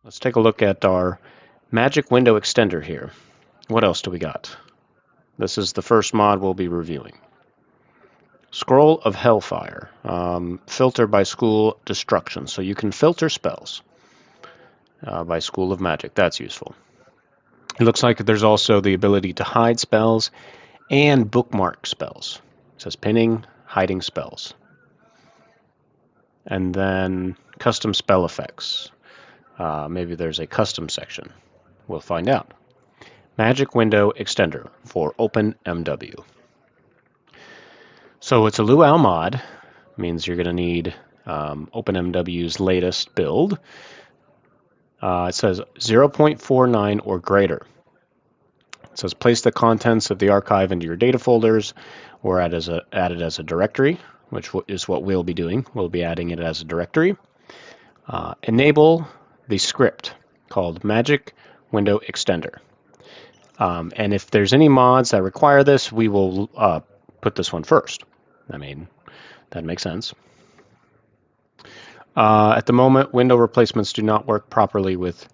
Let's take a look at our magic window extender here. What else do we got? This is the first mod we'll be reviewing. Scroll of Hellfire. Filter by school destruction. So you can filter spells by school of magic. That's useful. It looks like there's also the ability to hide spells and bookmark spells. It says pinning, hiding spells. And then custom spell effects. Maybe there's a custom section. We'll find out. Magic Window Extender for OpenMW. So it's a Luau mod. Means you're going to need OpenMW's latest build. It says 0.49 or greater. It says place the contents of the archive into your data folders or add it as a directory, which is what we'll be doing. We'll be adding it as a directory. Enable the script called Magic Window Extender. And if there's any mods that require this, we will put this one first. I mean, that makes sense. At the moment, window replacements do not work properly with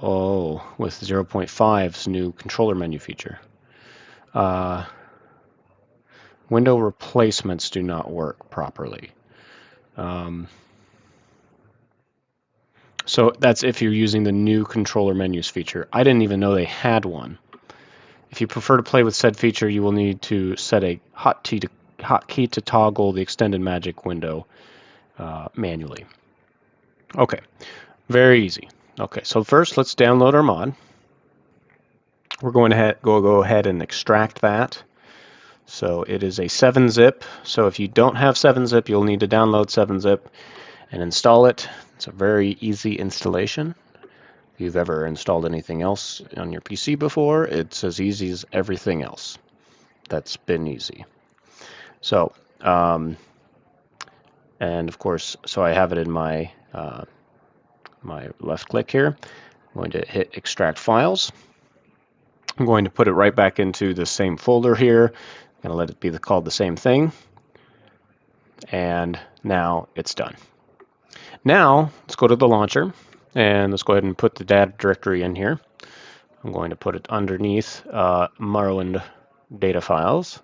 0.5's new controller menu feature. Window replacements do not work properly. So that's if you're using the new controller menus feature. I didn't even know they had one. If you prefer to play with said feature, you will need to set a hotkey to toggle the extended magic window manually. Okay, very easy. Okay, so first let's download our mod. We're going to go ahead and extract that. So it is a 7-zip. So if you don't have 7-zip, you'll need to download 7-zip and install it. It's a very easy installation. If you've ever installed anything else on your PC before, it's as easy as everything else. That's been easy. So, and of course, so I have it in my my left click here. I'm going to hit extract files. I'm going to put it right back into the same folder here. I'm going to let it be called the same thing. And now it's done. Now let's go to the launcher and let's go ahead and put the data directory in here. I'm going to put it underneath Morrowind data files.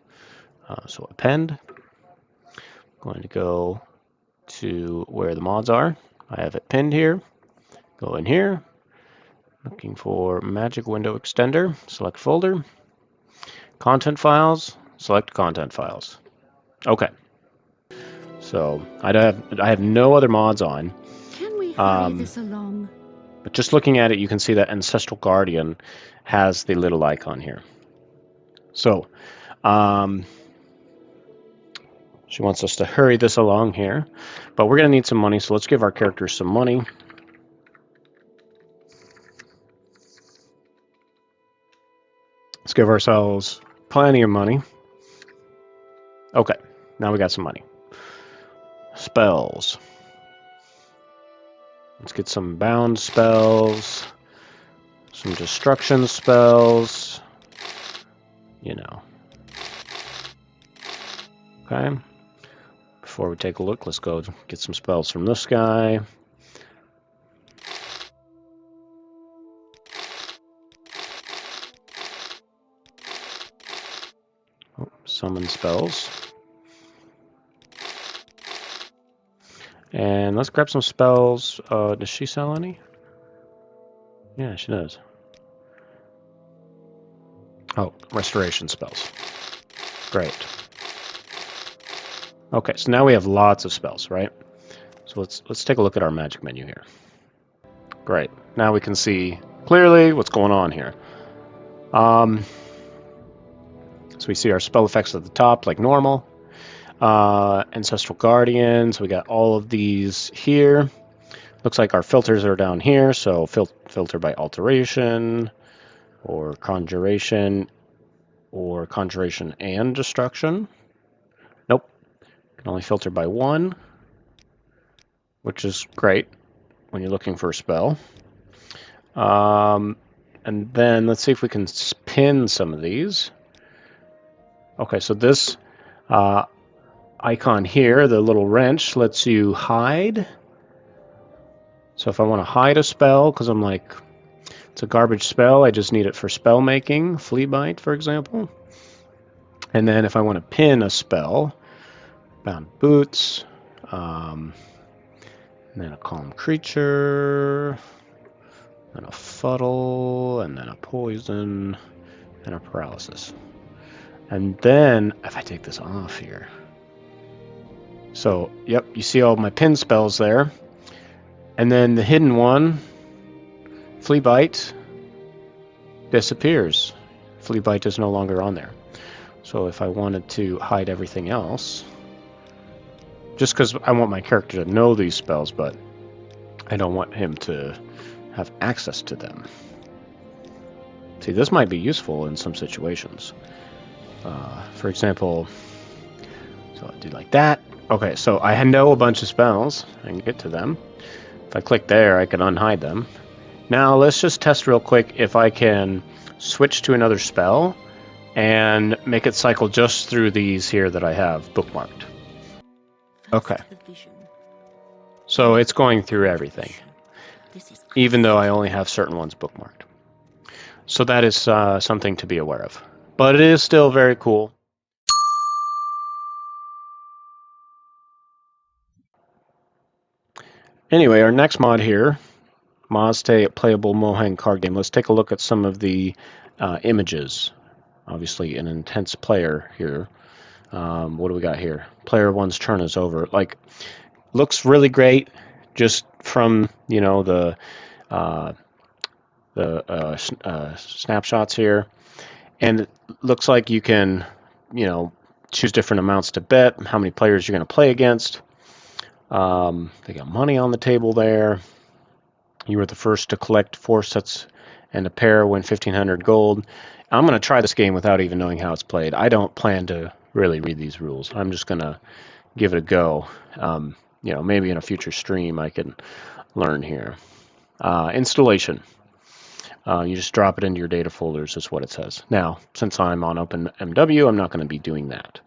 So append. I'm going to go to where the mods are. I have it pinned here. Go in here. Looking for Magic Window Extender. Select folder. Content files. Select content files. Okay. So I have no other mods on. Can we hurry this along? But just looking at it, you can see that Ancestral Guardian has the little icon here. So she wants us to hurry this along here, but we're going to need some money, so let's give our characters some money. Let's give ourselves plenty of money. Okay, now we got some money. Spells. Let's get some bound spells, some destruction spells, you know. Okay. Before we take a look, let's go get some spells from this guy. Oh, summon spells. And let's grab some spells. Does she sell any? Yeah, she does. Oh, restoration spells. Great. Okay, so now we have lots of spells, right? So let's take a look at our magic menu here. Great. Now we can see clearly what's going on here. So we see our spell effects at the top like normal. Ancestral Guardians, we got all of these here. Looks like our filters are down here, so filter by alteration, or conjuration and destruction. Nope, can only filter by one, which is great when you're looking for a spell. And then let's see if we can pin some of these. Okay, so this icon here, the little wrench, lets you hide So if I want to hide a spell, because I'm like, it's a garbage spell, I just need it for spell making, Flea Bite, for example. And then if I want to pin a spell, Bound Boots, and then a Calm Creature, and a Fuddle, and then a Poison, and a Paralysis. And then, if I take this off here, so, yep, you see all my pin spells there. And then the hidden one, Flea Bite, disappears. Flea Bite is no longer on there. So if I wanted to hide everything else, just because I want my character to know these spells, but I don't want him to have access to them. See, this might be useful in some situations. For example, so I do like that. Okay, so I know a bunch of spells. I can get to them. If I click there, I can unhide them. Now let's just test real quick if I can switch to another spell and make it cycle just through these here that I have bookmarked. Okay. So it's going through everything, even though I only have certain ones bookmarked. So that is something to be aware of. But it is still very cool. Anyway, our next mod here, Mazte Playable Mohang card game. Let's take a look at some of the images. Obviously, an intense player here. What do we got here? Player one's turn is over. Like, looks really great, just from the snapshots here, and it looks like you can choose different amounts to bet, how many players you're going to play against. They got money on the table there. You were the first to collect 4 sets and a pair, win 1,500 gold. I'm going to try this game without even knowing how it's played. I don't plan to really read these rules. I'm just going to give it a go. Maybe in a future stream I can learn here. Installation. You just drop it into your data folders is what it says. Now, since I'm on OpenMW, I'm not going to be doing that.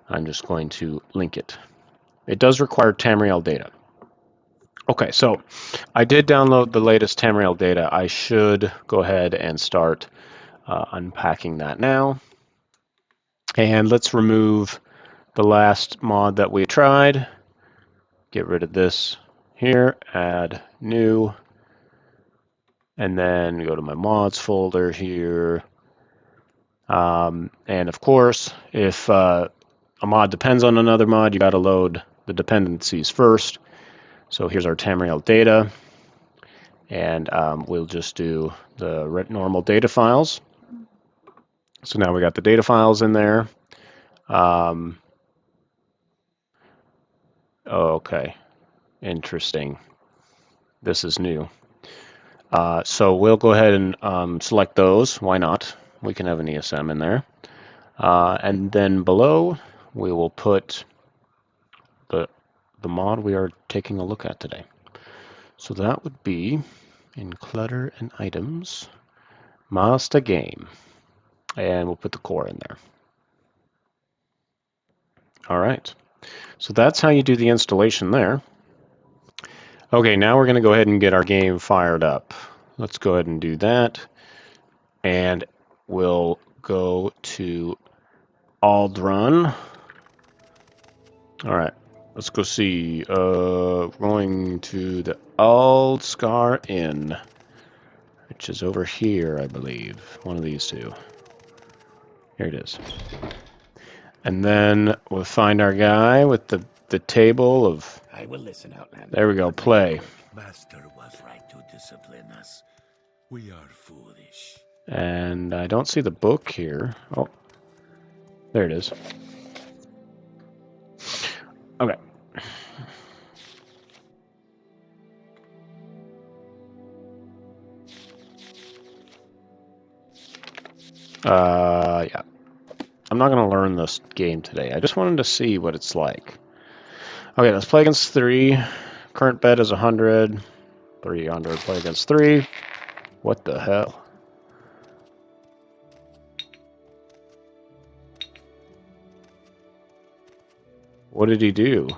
I'm just going to link it. It does require Tamriel data. Okay, so I did download the latest Tamriel data. I should go ahead and start unpacking that now. And let's remove the last mod that we tried. Get rid of this here, add new, and then go to my mods folder here. And of course, if a mod depends on another mod, you got to load the dependencies first. So here's our Tamriel data, and we'll just do the normal data files. So now we got the data files in there. Okay, interesting. This is new. So we'll go ahead and select those. Why not? We can have an ESM in there. And then below, we will put the mod we are taking a look at today. So that would be in clutter and items, Mazte game. And we'll put the core in there. All right. So that's how you do the installation there. Okay, now we're going to go ahead and get our game fired up. Let's go ahead and do that. And we'll go to Alt Run. All right, let's go see. Going to the Aldscar Inn, which is over here, I believe. One of these two. Here it is. And then we'll find our guy with the table of... I will listen, Outlander. There we go, play. Master was right to discipline us. We are foolish. And I don't see the book here. Oh, there it is. Okay. Yeah. I'm not going to learn this game today. I just wanted to see what it's like. Okay, let's play against 3. Current bet is 100. 300. Play against 3. What the hell? What did he do?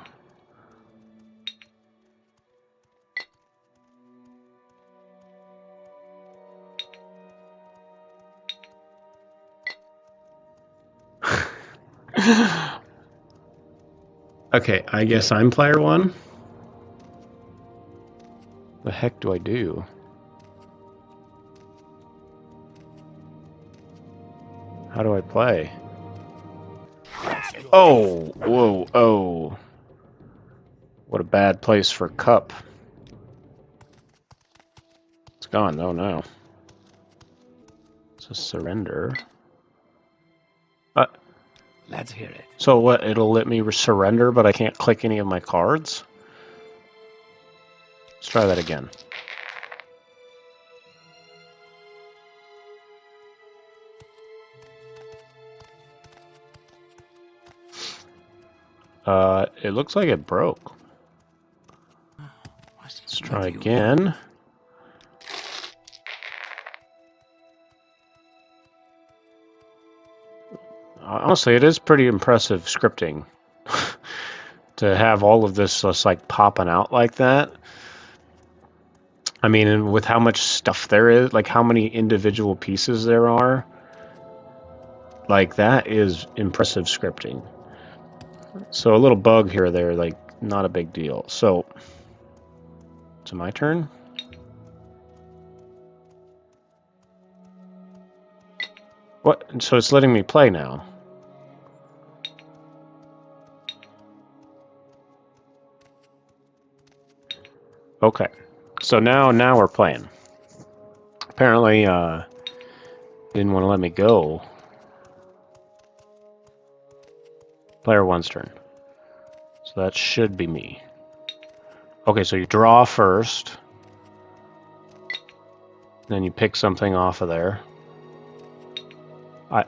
Okay, I guess I'm player one. The heck do I do? How do I play? Oh, whoa, oh. What a bad place for cup. It's gone though now. So surrender. Let's hear it. So what, it'll let me surrender, but I can't click any of my cards? Let's try that again. It looks like it broke. Let's try again. Honestly, it is pretty impressive scripting to have all of this just like popping out like that. I mean, and with how much stuff there is, like how many individual pieces there are, like that is impressive scripting. So a little bug here or there, like not a big deal. So, it's my turn. What? So it's letting me play now. Okay. So now we're playing. Apparently, didn't want to let me go. Player one's turn. So that should be me. Okay, so you draw first. Then you pick something off of there. I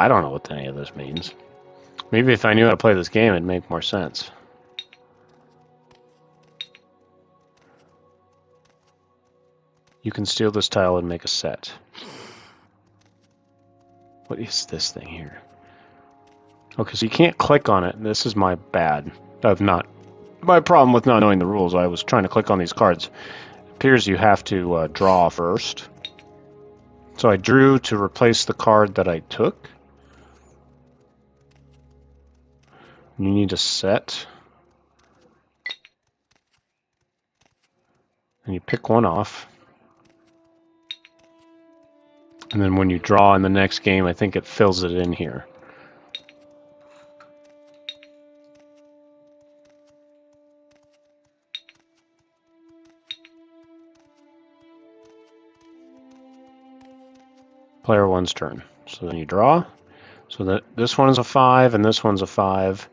don't know what any of this means. Maybe if I knew how to play this game, it'd make more sense. You can steal this tile and make a set. What is this thing here? Okay, so you can't click on it. This is my bad. My problem with not knowing the rules. I was trying to click on these cards. It appears you have to draw first. So I drew to replace the card that I took. You need a set. And you pick one off. And then when you draw in the next game, I think it fills it in here. Player one's turn. So then you draw. So that this one's a 5 and this one's a 5,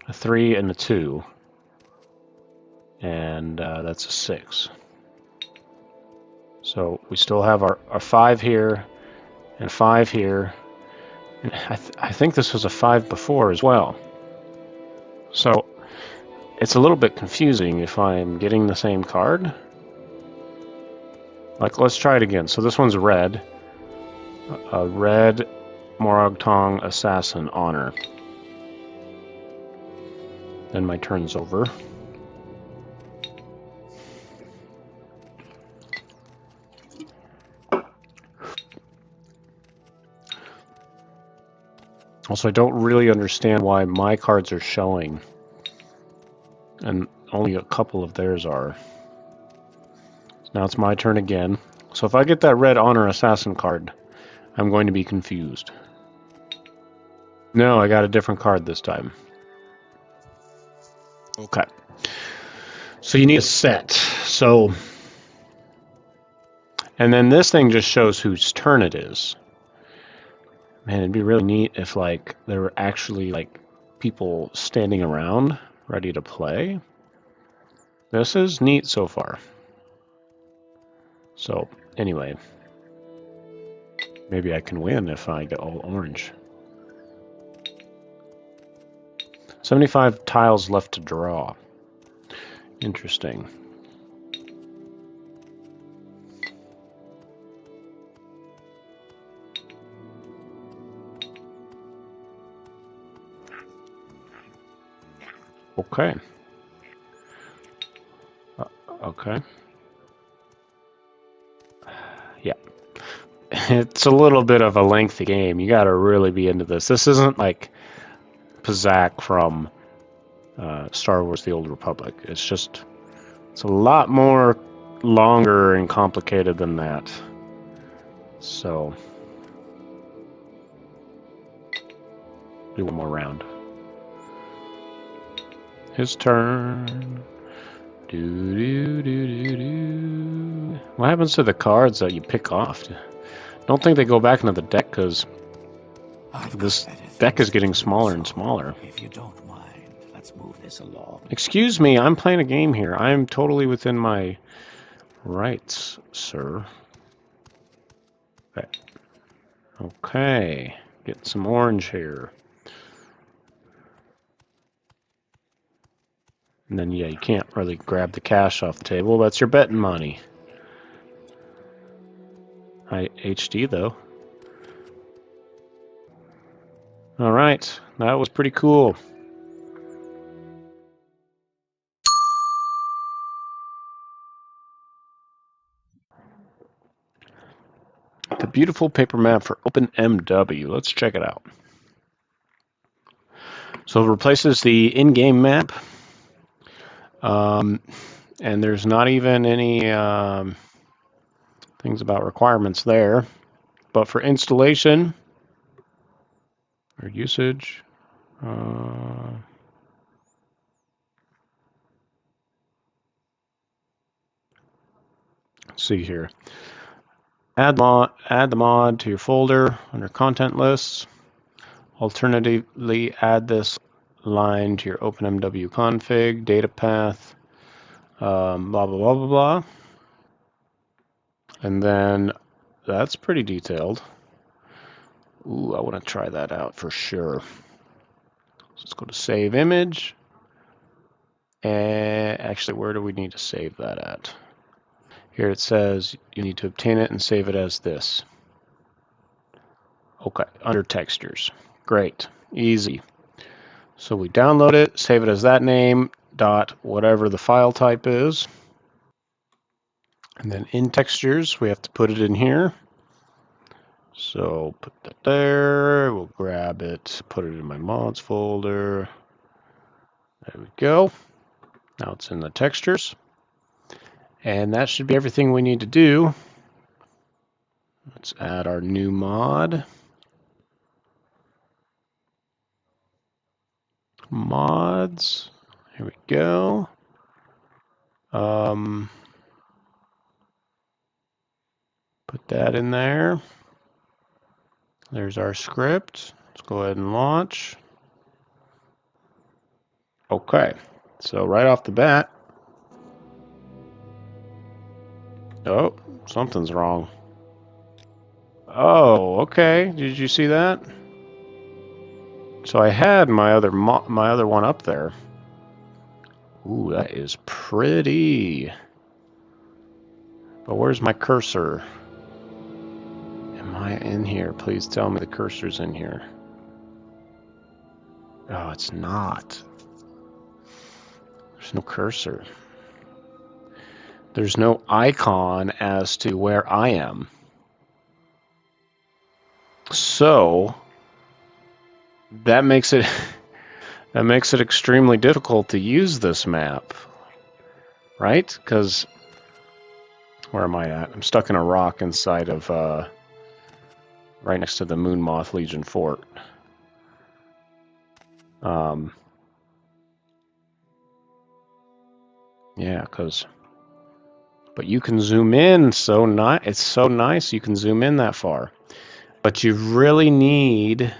a 3 and a 2, and that's a 6. So we still have our 5 here and 5 here. And I think this was a 5 before as well. So it's a little bit confusing if I'm getting the same card. Like, let's try it again. So this one's red. A red Morrowind Assassin Honor. Then my turn's over. Also, I don't really understand why my cards are showing and only a couple of theirs are. Now it's my turn again. So if I get that red Honor Assassin card, I'm going to be confused. No, I got a different card this time. Okay. So you need a set. So, and then this thing just shows whose turn it is. Man, it'd be really neat if like there were actually like people standing around ready to play. This is neat so far. So anyway, maybe I can win if I get all orange. 75 tiles left to draw. Interesting. Okay. Okay. Yeah. it's a little bit of a lengthy game. You got to really be into this. This isn't like Pizak from Star Wars: The Old Republic. It's a lot more longer and complicated than that. So, do one more round. His turn. Do. What happens to the cards that you pick off? Don't think they go back into the deck because this deck is getting smaller and smaller. If you don't mind, let's move this along. Excuse me, I'm playing a game here. I am totally within my rights, sir. Okay, getting some orange here. And then, yeah, you can't really grab the cash off the table. That's your betting money. HD, though. All right, that was pretty cool. The beautiful paper map for OpenMW. Let's check it out. So it replaces the in-game map. And there's not even any things about requirements there. But for installation or usage, let's see here. Add the mod to your folder under content lists. Alternatively, add this line to your OpenMW config, data path, blah, blah, blah, blah, blah. And then that's pretty detailed. Ooh, I want to try that out for sure. So let's go to save image. And actually, where do we need to save that at? Here it says you need to obtain it and save it as this. Okay, under textures. Great, easy. So we download it, save it as that name, dot whatever the file type is. And then in textures, we have to put it in here. So put that there, we'll grab it, put it in my mods folder. There we go. Now it's in the textures. And that should be everything we need to do. Let's add our new mod. Mods, here we go. Put that in there. There's our script. Let's go ahead and launch. Okay, so right off the bat, oh, something's wrong. Oh, okay. Did you see that? So I had my other one up there. Ooh, that is pretty. But where's my cursor? Am I in here? Please tell me the cursor's in here. Oh, it's not. There's no cursor. There's no icon as to where I am. So that makes it extremely difficult to use this map, right? Because where am I at? I'm stuck in a rock inside of right next to the Moon Moth Legion Fort. Yeah, but you can zoom in it's so nice you can zoom in that far. But you really need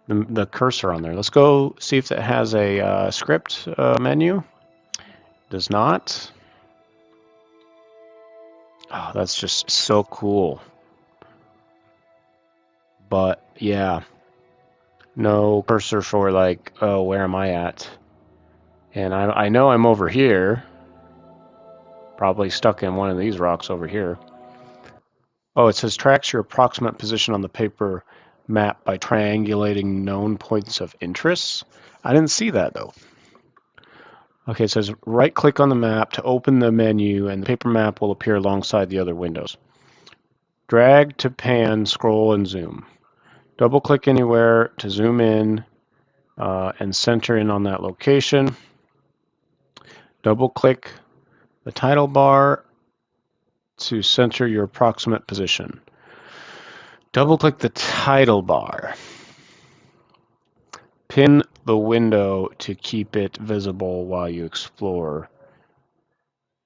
the cursor on there. Let's go see if it has a script menu. Does not. Oh, that's just so cool. But yeah, no cursor for like, oh, where am I at? And I know I'm over here. Probably stuck in one of these rocks over here. Oh, it says tracks your approximate position on the paper map by triangulating known points of interest. I didn't see that though. Okay, it says right click on the map to open the menu and the paper map will appear alongside the other windows. Drag to pan, scroll, and zoom. Double-click anywhere to zoom in and center in on that location. Double-click the title bar to center your approximate position. Double-click the title bar. Pin the window to keep it visible while you explore.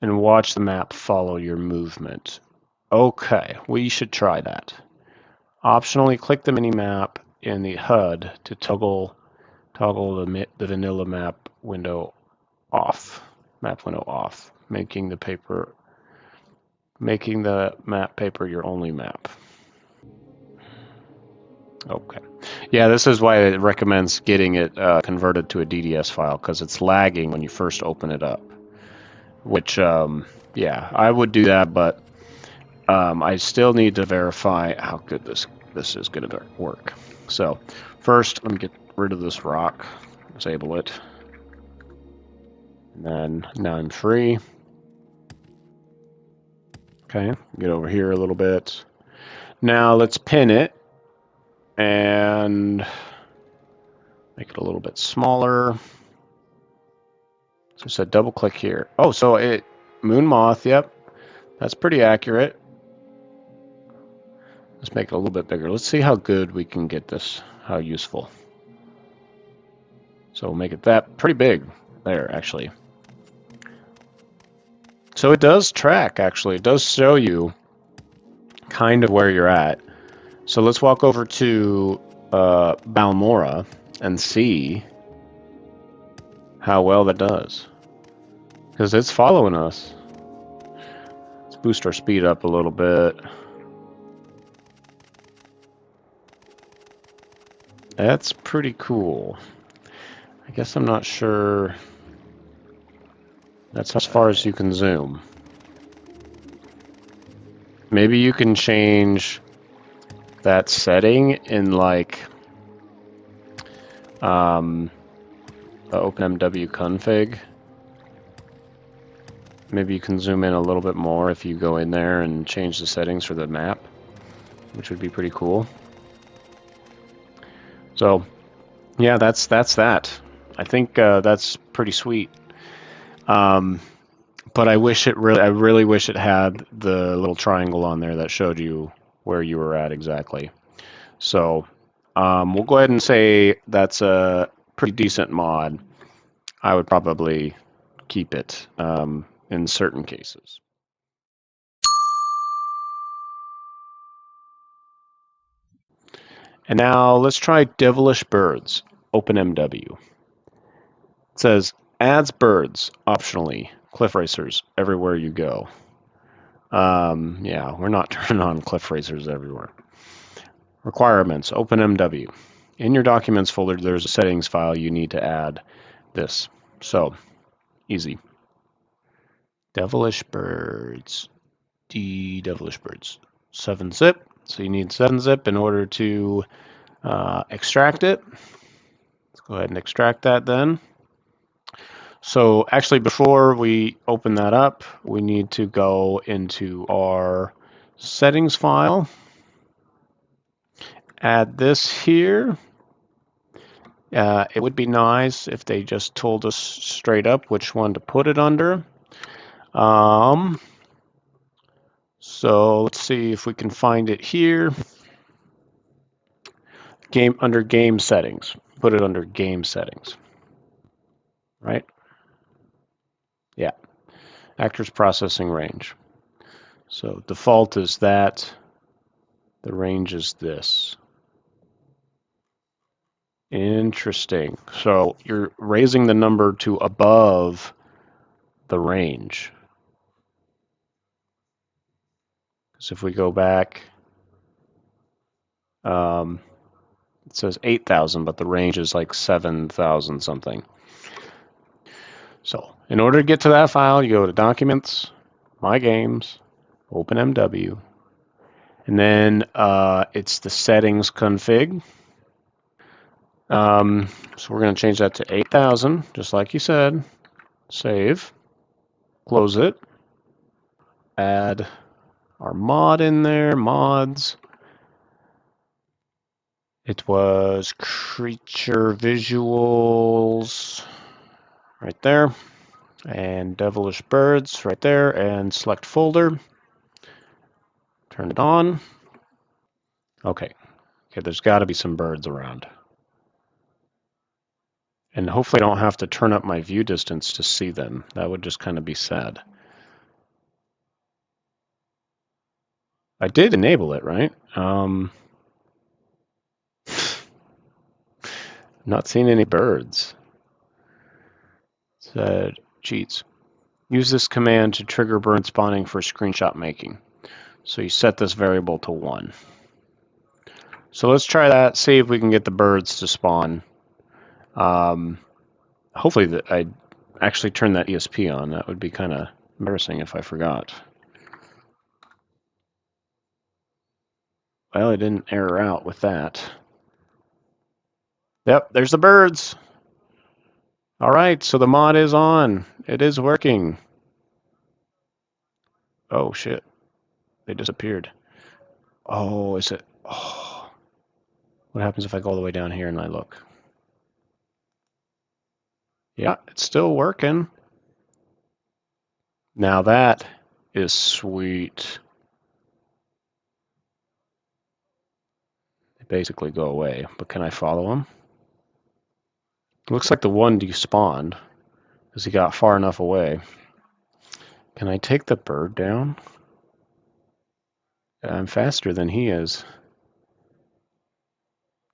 And watch the map follow your movement. Okay, we should try that. Optionally, click the mini-map in the HUD to toggle the vanilla map window off. Map window off, making the map paper your only map. Okay. Yeah, this is why it recommends getting it converted to a DDS file, because it's lagging when you first open it up. Which, yeah, I would do that, but I still need to verify how good this is going to work. So, first, let me get rid of this rock, disable it, and then now I'm free. Okay, get over here a little bit. Now let's pin it and make it a little bit smaller. So I said double click here. Oh, so it moon moth, yep. That's pretty accurate. Let's make it a little bit bigger. Let's see how good we can get this, how useful. So we'll make it that pretty big there, actually. So it does track, actually. It does show you kind of where you're at. So let's walk over to Balmora and see how well that does. Because it's following us. Let's boost our speed up a little bit. That's pretty cool. I guess I'm not sure. That's as far as you can zoom. Maybe you can change that setting in like the OpenMW config. Maybe you can zoom in a little bit more if you go in there and change the settings for the map, which would be pretty cool. So, yeah, that's that. I think that's pretty sweet. But I really wish it had the little triangle on there that showed you where you were at exactly. So we'll go ahead and say that's a pretty decent mod. I would probably keep it in certain cases. And now let's try Devilish Birds, OpenMW. It says, adds birds, optionally, cliff racers, everywhere you go. Yeah, we're not turning on cliff racers everywhere. Requirements, OpenMW. In your documents folder, there's a settings file you need to add this. So, easy. Devilish Birds. Devilish Birds. 7-zip. So you need 7-zip in order to extract it. Let's go ahead and extract that then. So actually, before we open that up, we need to go into our settings file. Add this here. It would be nice if they just told us straight up which one to put it under. So let's see if we can find it here. Under game settings. Put it under game settings. Right? Yeah. Actors processing range. So default is that. The range is this. Interesting. So you're raising the number to above the range. So if we go back, it says 8,000, but the range is like 7,000 something. So in order to get to that file, you go to Documents, My Games, OpenMW, and then it's the settings config. So we're going to change that to 8,000, just like you said. Save, close it, add our mod in there, mods. It was creature visuals right there, and devilish birds right there, and select folder. Turn it on. Okay, there's got to be some birds around. And hopefully I don't have to turn up my view distance to see them. That would just kind of be sad. I did enable it, right? Not seeing any birds. Said cheats. Use this command to trigger bird spawning for screenshot making. So you set this variable to 1. So let's try that, see if we can get the birds to spawn. Hopefully I actually turn that ESP on. That would be kind of embarrassing if I forgot. Well, I didn't error out with that. Yep, there's the birds. All right, so the mod is on. It is working. Oh, shit. They disappeared. Oh, is it? Oh. What happens if I go all the way down here and I look? Yeah, it's still working. Now that is sweet. They basically go away, but can I follow them? It looks like the one despawned because he got far enough away. Can I take the bird down? I'm faster than he is.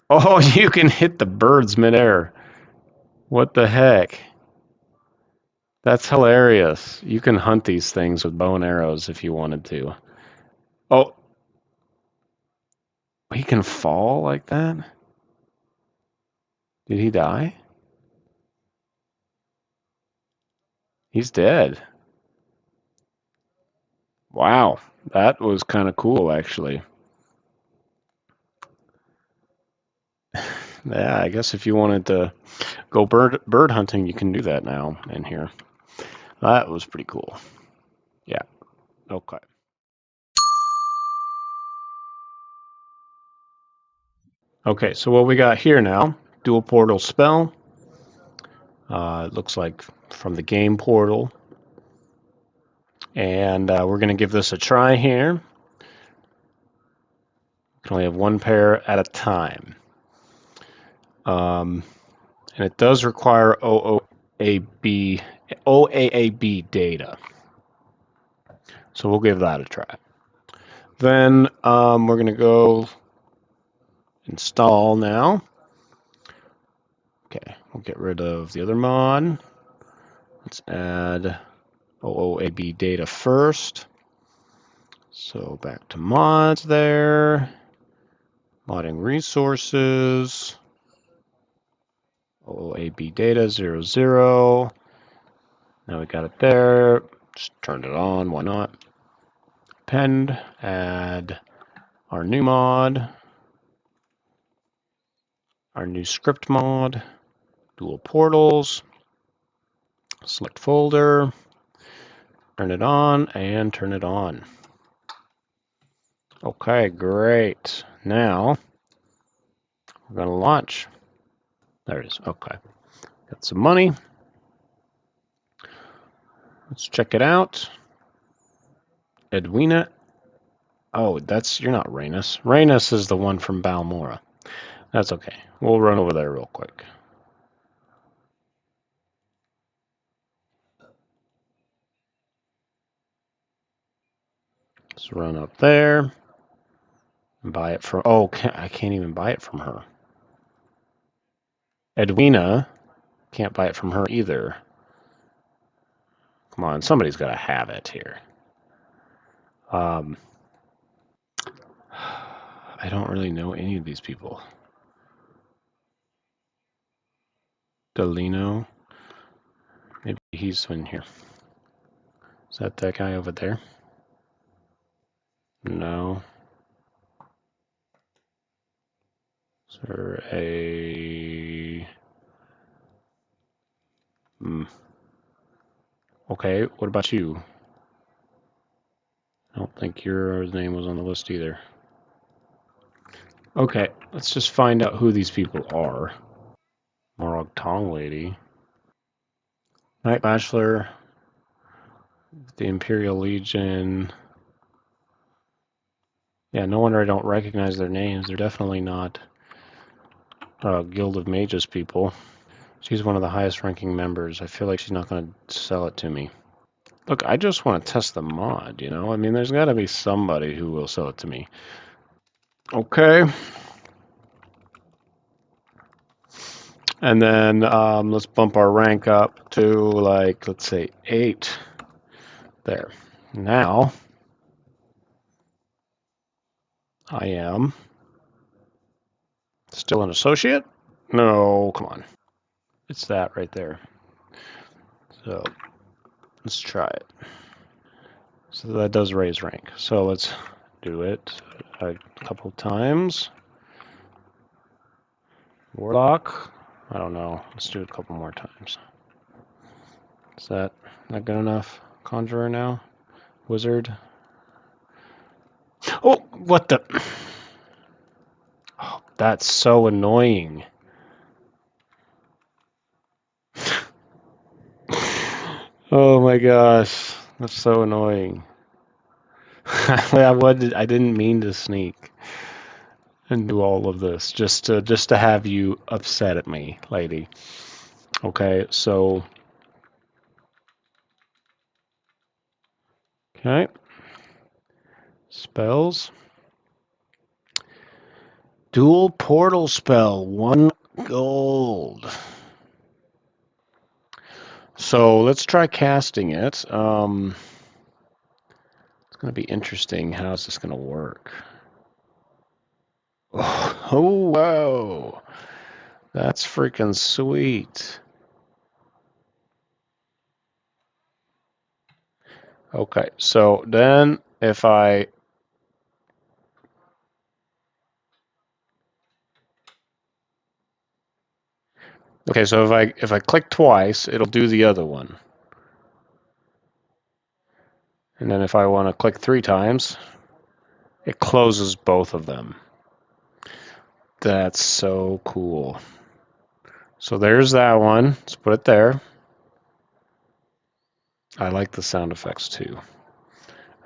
Oh, you can hit the birds midair. What the heck? That's hilarious. You can hunt these things with bow and arrows if you wanted to. Oh, he can fall like that? Did he die? He's dead. Wow, that was kind of cool, actually. Yeah, I guess if you wanted to go bird hunting, you can do that now in here. That was pretty cool. Yeah. Okay. Okay, so what we got here now, dual portal spell. It looks like from the game portal. And we're going to give this a try here. You can only have one pair at a time. And it does require OAAB data. So we'll give that a try. Then we're going to go install now. Okay, we'll get rid of the other mod. Let's add OOAB data first. So back to mods there. Modding resources. OOAB data 00. Now we got it there. Just turn it on, why not? Append, add our new mod. Our new script mod. Dual portals. Select folder. Turn it on and turn it on. Okay, great. Now we're going to launch. There it is. Okay. Got some money. Let's check it out. Edwina. Oh, you're not Rainus. Rainus is the one from Balmora. That's okay. We'll run over there real quick. Let's run up there. And buy it from... Oh, I can't even buy it from her. Edwina. Can't buy it from her either. Come on, somebody's got to have it here. I don't really know any of these people. Delino. Maybe he's in here. Is that guy over there? No. Is there a... Okay, what about you? I don't think your name was on the list either. Okay, let's just find out who these people are. Morrowind lady. Night Bachelor. The Imperial Legion. Yeah, no wonder I don't recognize their names. They're definitely not Guild of Mages people. She's one of the highest ranking members. I feel like she's not going to sell it to me. Look, I just want to test the mod, you know? I mean, there's got to be somebody who will sell it to me. Okay. And then let's bump our rank up to, like, let's say 8. There. Now, I am still an associate? No, come on. It's that right there. So, let's try it. So that does raise rank. So let's do it a couple times. Warlock. I don't know. Let's do it a couple more times. Is that not good enough? Conjurer now? Wizard? Oh, what the? Oh, that's so annoying. Oh my gosh. That's so annoying. I didn't mean to sneak and do all of this just to have you upset at me, lady. Okay, so okay. Spells. Dual portal spell, 1 gold. So let's try casting it. It's going to be interesting. How is this going to work? Oh, wow. That's freaking sweet. Okay, so then if I... Okay, so if I click twice, it'll do the other one. And then if I want to click 3 times, it closes both of them. That's so cool. So there's that one. Let's put it there. I like the sound effects too.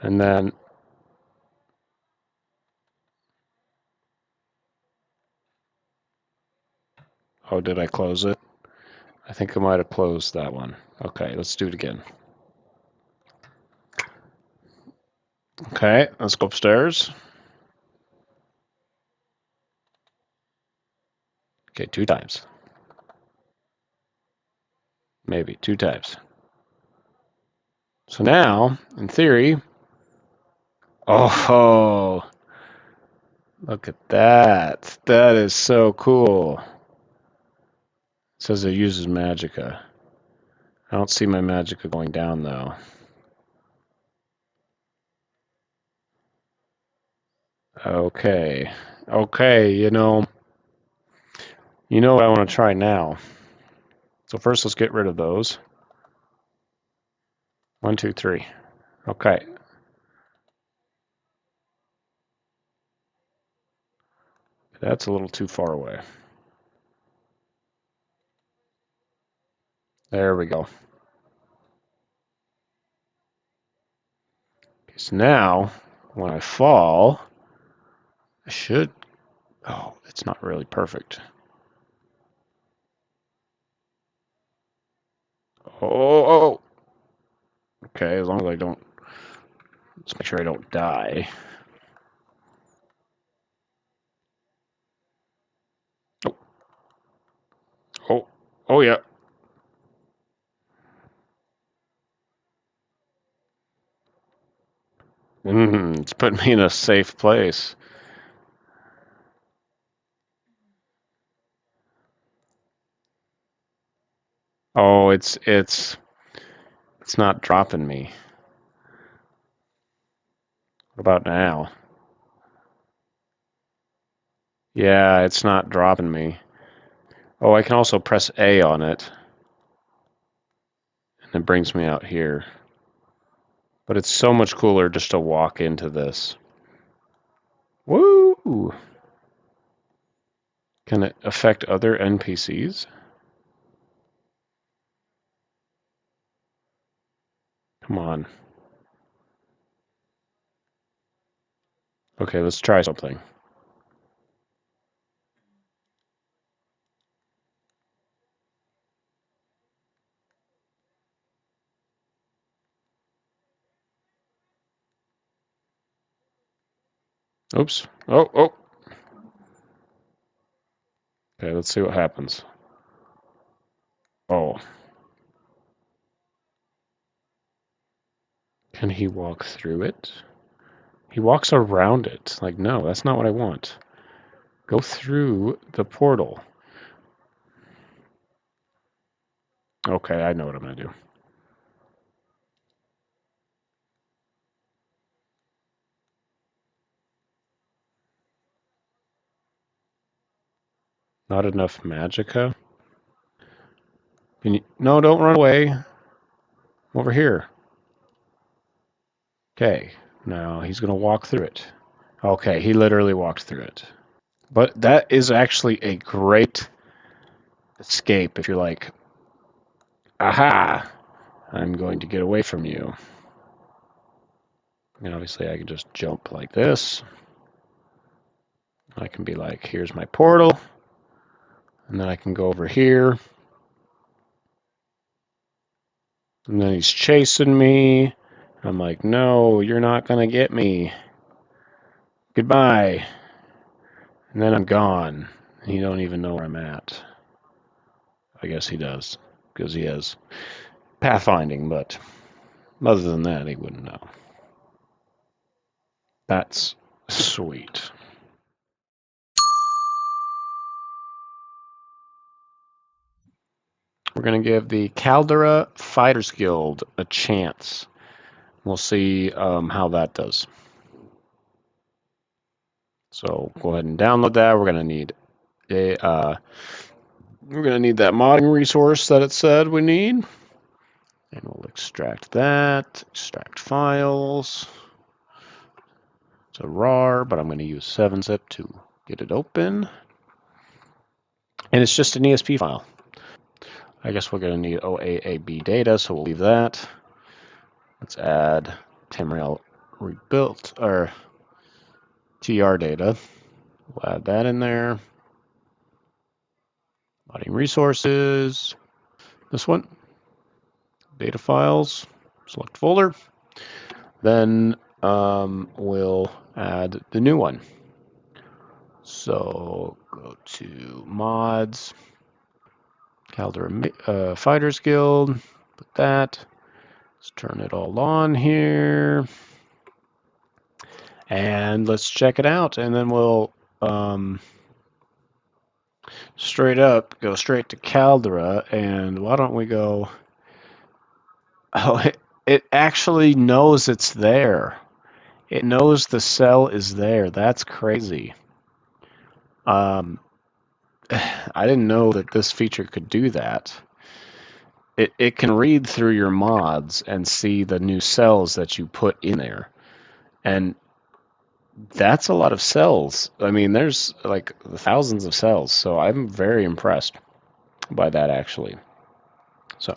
And then, oh, did I close it? I think I might have closed that one. Okay, let's do it again. Okay, let's go upstairs. Okay, 2 times. Maybe 2 times. So now, in theory, oh, look at that. That is so cool. It says it uses magicka. I don't see my magicka going down though. Okay. Okay, you know what I want to try now. So first let's get rid of those. 1, 2, 3. Okay. That's a little too far away. There we go. Okay, so now, when I fall, I should... Oh, it's not really perfect. Oh! Okay, as long as I don't... Let's make sure I don't die. Oh. Oh. Oh, yeah. It's putting me in a safe place. Oh, it's not dropping me. What about now? Yeah, it's not dropping me. Oh, I can also press A on it. And it brings me out here. But it's so much cooler just to walk into this. Woo! Can it affect other NPCs? Come on. Okay, let's try something. Oops. Oh. Okay, let's see what happens. Oh. Can he walk through it? He walks around it. Like, no, that's not what I want. Go through the portal. Okay, I know what I'm going to do. Not enough magicka? Can you... No, don't run away. I'm over here. Okay, now he's going to walk through it. Okay, he literally walked through it. But that is actually a great escape if you're like, aha, I'm going to get away from you. And obviously I can just jump like this. I can be like, here's my portal. And then I can go over here. And then he's chasing me. I'm like, no, you're not going to get me. Goodbye. And then I'm gone. He don't even know where I'm at. I guess he does, because he has pathfinding, but other than that, he wouldn't know. That's sweet. We're going to give the Caldera Fighters Guild a chance. We'll see how that does. So go ahead and download that. We're going to need that modding resource that it said we need. And we'll extract that, extract files. It's a RAR, but I'm going to use 7-zip to get it open. And it's just an ESP file. I guess we're going to need OAAB data, so we'll leave that. Let's add Tamriel rebuilt, or TR data. We'll add that in there. Modding resources. This one. Data files. Select folder. Then we'll add the new one. So go to mods. Caldera Fighters Guild. Put that. Let's turn it all on here. And let's check it out. And then we'll go straight to Caldera. And why don't we go... Oh, it actually knows it's there. It knows the cell is there. That's crazy. I didn't know that this feature could do that. It can read through your mods and see the new cells that you put in there. And that's a lot of cells. I mean, there's like thousands of cells. So I'm very impressed by that, actually. So,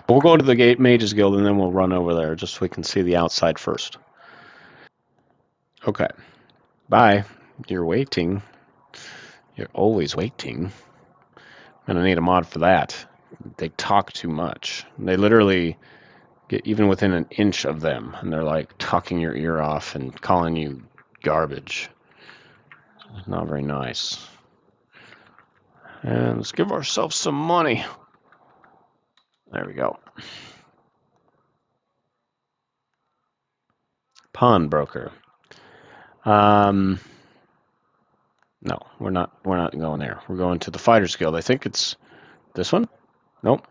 but we'll go to the Mages Guild and then we'll run over there just so we can see the outside first. Okay. Bye. You're waiting. You're always waiting. I'm going to need a mod for that. They talk too much. They literally get even within an inch of them, and they're like talking your ear off and calling you garbage. Not very nice. And let's give ourselves some money. There we go. Pawnbroker. No, we're not going there. We're going to the Fighters Guild. I think it's this one. Nope.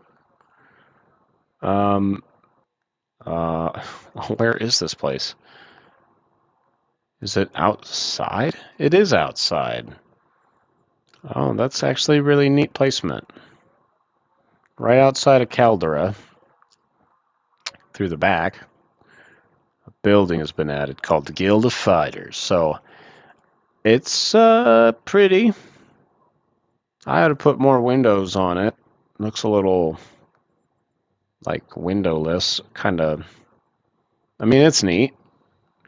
Where is this place? Is it outside? It is outside. Oh, that's actually really neat placement. Right outside of Caldera, through the back. A building has been added called the Guild of Fighters. So it's pretty. I had to put more windows on it. Looks a little like windowless, kind of. I mean, it's neat.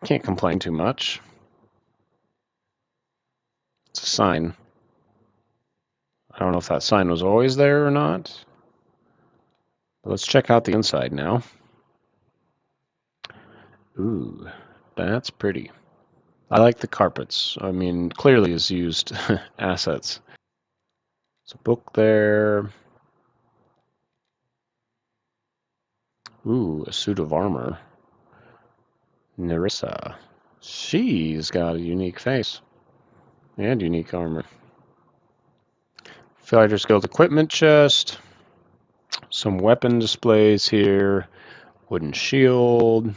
Can't complain too much. It's a sign. I don't know if that sign was always there or not. But let's check out the inside now. Ooh, that's pretty. I like the carpets. I mean, clearly it's used assets. There's a book there. Ooh, a suit of armor. Nerissa. She's got a unique face. And unique armor. Fighter's Guild equipment chest. Some weapon displays here. Wooden shield.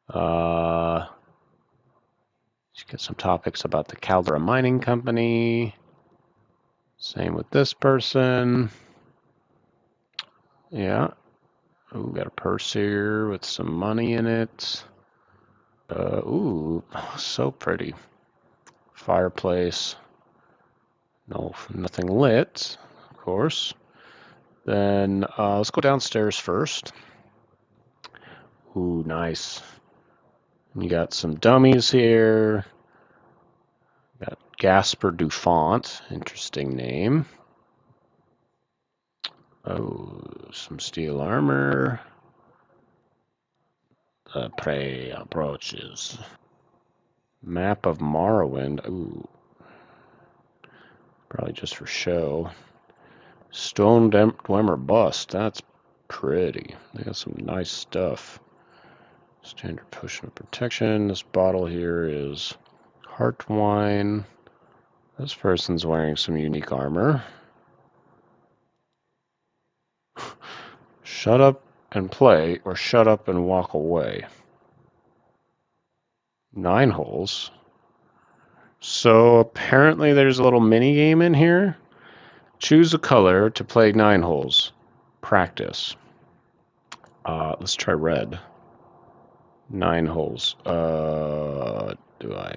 You get some topics about the Caldera Mining Company. Same with this person. Yeah. Ooh, got a purse here with some money in it. Ooh, so pretty. Fireplace. No, nothing lit, of course. Then let's go downstairs first. Ooh, nice. You got some dummies here. Got Gasper Dufont, interesting name. Oh, some steel armor. The prey approaches. Map of Morrowind. Ooh. Probably just for show. Stone Dwemer bust. That's pretty. They got some nice stuff. Standard potion of protection. This bottle here is heart wine. This person's wearing some unique armor. Shut up and play, or shut up and walk away. 9 holes. So apparently there's a little mini game in here. Choose a color to play 9 holes. Practice. Let's try red. 9 holes. Do I?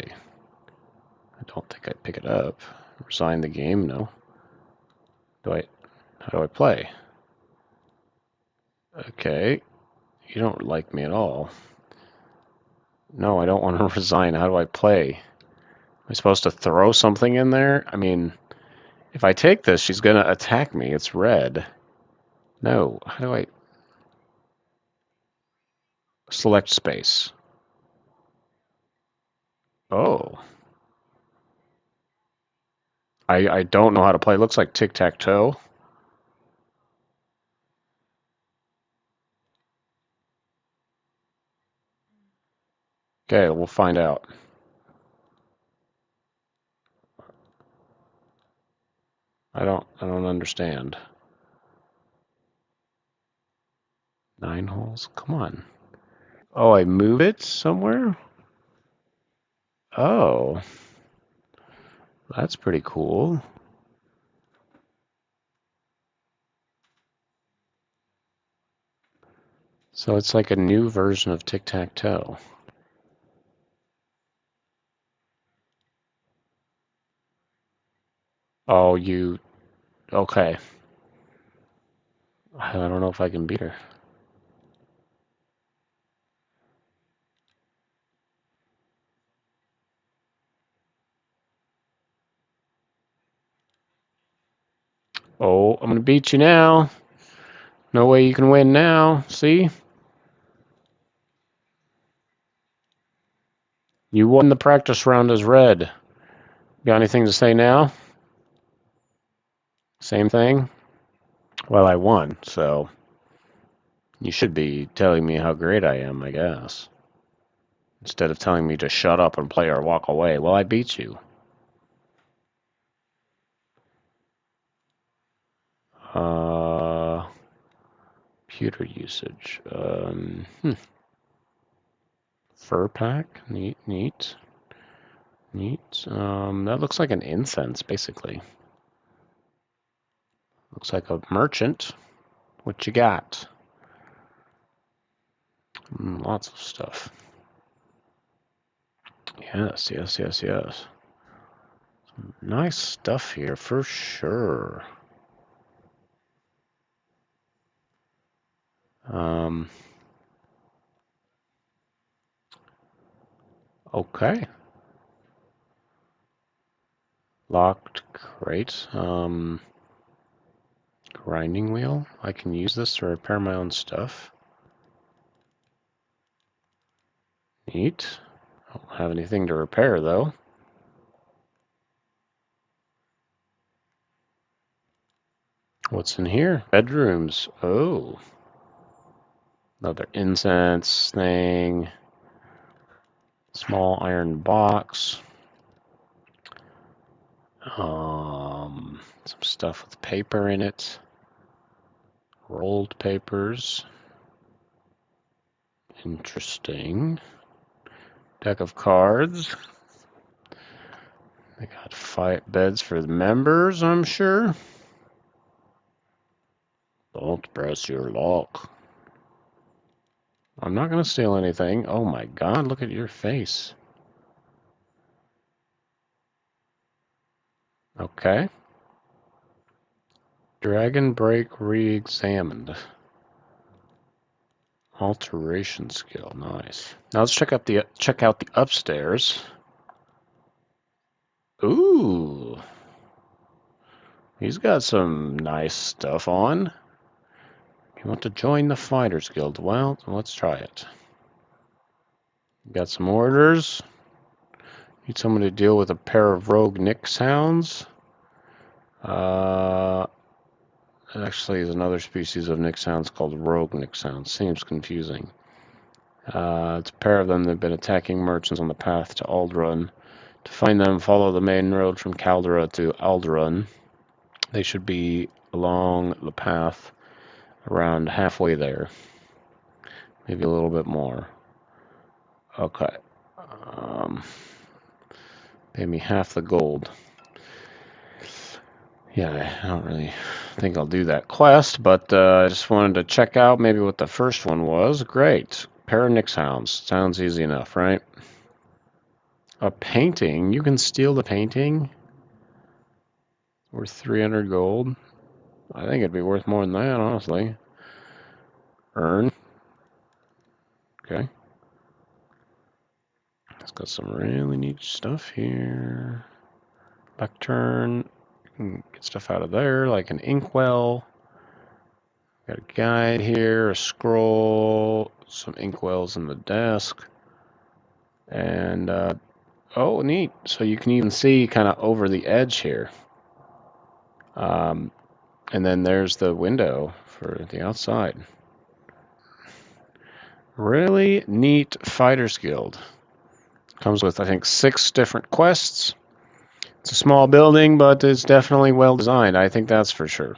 I don't think I pick it up. Resign the game? No. Do I? How do I play? Okay. You don't like me at all. No, I don't want to resign. How do I play? Am I supposed to throw something in there? I mean, if I take this, she's going to attack me. It's red. No. How do I? Select space. Oh. I don't know how to play. It looks like tic-tac-toe. Okay, we'll find out. I don't understand. 9 holes? Come on. Oh, I move it somewhere? Oh. That's pretty cool. So it's like a new version of tic-tac-toe. Oh, you... Okay. I don't know if I can beat her. Oh, I'm gonna beat you now. No way you can win now. See? You won the practice round as red. Got anything to say now? Same thing? Well, I won, so you should be telling me how great I am, I guess. Instead of telling me to shut up and play or walk away. Well, I beat you. Computer usage. Fur pack. Neat, neat. Neat. That looks like an incense, basically. Looks like a merchant. What you got? Lots of stuff. Yes, yes, yes, yes. Some nice stuff here for sure. Okay. Locked crate. Grinding wheel. I can use this to repair my own stuff. Neat. I don't have anything to repair though. What's in here? Bedrooms. Oh. Another incense thing. Small iron box. Some stuff with paper in it. Rolled papers. Interesting. Deck of cards. They got 5 beds for the members, I'm sure. Don't press your lock. I'm not going to steal anything. Oh my god, look at your face. Okay. Dragon break re-examined. Alteration skill, nice. Now let's check out the upstairs. Ooh. He's got some nice stuff on. You want to join the Fighters Guild? Well, let's try it. Got some orders. Need someone to deal with a pair of rogue Nick sounds. Actually, there's another species of Nick sounds called rogue Nick sounds. Seems confusing. It's a pair of them that have been attacking merchants on the path to Alderun. To find them, follow the main road from Caldera to Alderun. They should be along the path around halfway there. Maybe a little bit more. Okay. Pay me half the gold. Yeah, I don't really think I'll do that quest, but I just wanted to check out maybe what the first one was. Great. Pair of Nick sounds. Sounds easy enough, right? A painting? You can steal the painting? Worth 300 gold? I think it'd be worth more than that, honestly. Earn. Okay. It's got some really neat stuff here. Lectern. You can get stuff out of there, like an inkwell. Got a guide here, a scroll, some inkwells in the desk. And, oh, neat. So you can even see kind of over the edge here. And then there's the window for the outside. Really neat Fighters Guild. Comes with, I think, 6 different quests. It's a small building, but it's definitely well designed. I think that's for sure.